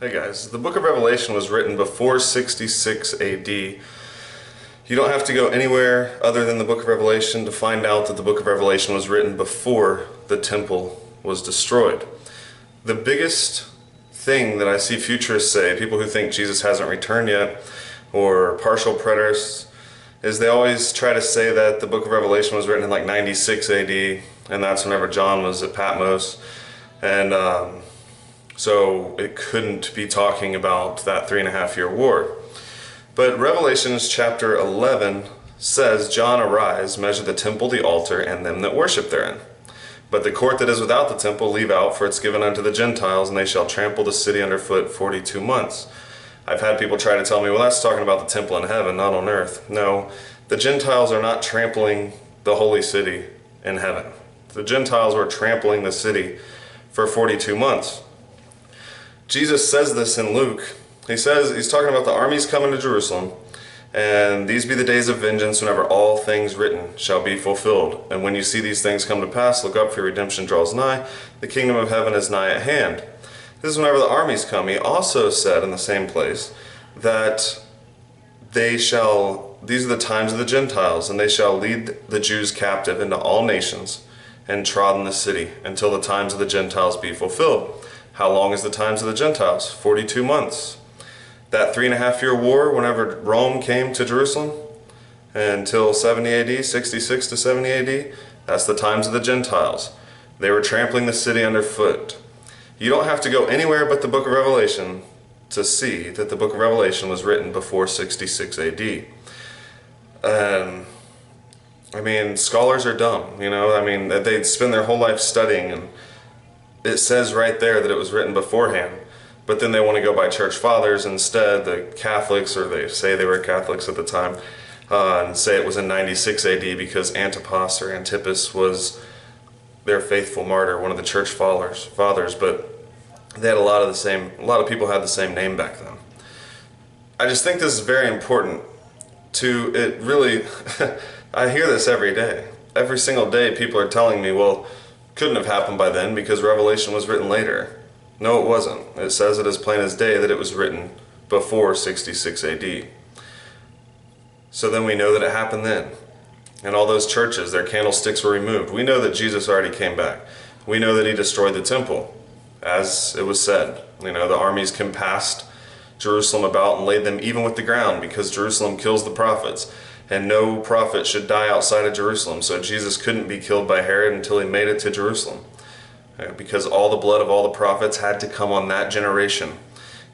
Hey guys, the book of Revelation was written before 66 AD. You don't have to go anywhere other than the book of Revelation to find out that the book of Revelation was written before the temple was destroyed. The biggest thing that I see futurists say, people who think Jesus hasn't returned yet, or partial preterists, is they always try to say that the book of Revelation was written in like 96 AD, and that's whenever John was at Patmos. And so it couldn't be talking about that 3.5-year war. But Revelation chapter 11 says, John, arise, measure the temple, the altar, and them that worship therein. But the court that is without the temple leave out, for it's given unto the Gentiles, and they shall trample the city under foot 42 months. I've had people try to tell me, well, that's talking about the temple in heaven, not on earth. No, the Gentiles are not trampling the holy city in heaven. The Gentiles were trampling the city for 42 months. Jesus says this in Luke. He says, he's talking about the armies coming to Jerusalem, and these be the days of vengeance whenever all things written shall be fulfilled. And when you see these things come to pass, look up, for your redemption draws nigh. The kingdom of heaven is nigh at hand. This is whenever the armies come. He also said in the same place that these are the times of the Gentiles, and they shall lead the Jews captive into all nations and trodden the city until the times of the Gentiles be fulfilled. How long is the times of the Gentiles? 42 months. That 3.5-year war, whenever Rome came to Jerusalem, until 70 AD, 66 to 70 AD, that's the times of the Gentiles. They were trampling the city underfoot. You don't have to go anywhere but the book of Revelation to see that the book of Revelation was written before 66 AD. I mean, scholars are dumb, you know? I mean, they'd spend their whole life studying, and it says right there that it was written beforehand. But then they want to go by church fathers instead, the Catholics, or they say they were Catholics at the time, and say it was in 96 AD because Antipas or Antipas was their faithful martyr, one of the church fathers. But they had a lot of people had the same name back then. I just think this is very important I hear this every day. Every single day people are telling me, well, couldn't have happened by then because Revelation was written later. No, it wasn't. It says it as plain as day that it was written before 66 AD. So then we know that it happened then. And all those churches, their candlesticks were removed. We know that Jesus already came back. We know that he destroyed the temple, as it was said. You know, the armies compassed Jerusalem about and laid them even with the ground, because Jerusalem kills the prophets. And no prophet should die outside of Jerusalem. So Jesus couldn't be killed by Herod until he made it to Jerusalem, because all the blood of all the prophets had to come on that generation.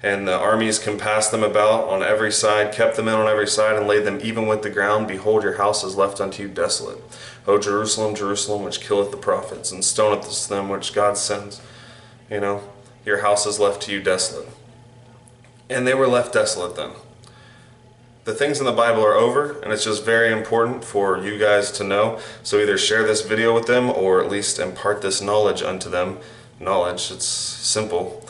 And the armies compassed them about on every side, kept them in on every side, and laid them even with the ground. Behold, your house is left unto you desolate. O Jerusalem, Jerusalem, which killeth the prophets, and stoneth them which God sends. You know, your house is left to you desolate. And they were left desolate then. The things in the Bible are over, and it's just very important for you guys to know. So either share this video with them, or at least impart this knowledge unto them. Knowledge, it's simple.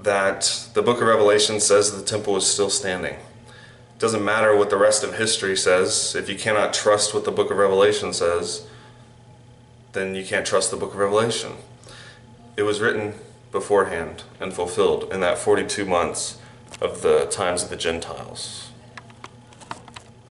That the book of Revelation says that the temple is still standing. It doesn't matter what the rest of history says. If you cannot trust what the book of Revelation says, then you can't trust the book of Revelation. It was written beforehand and fulfilled in that 42 months of the times of the Gentiles.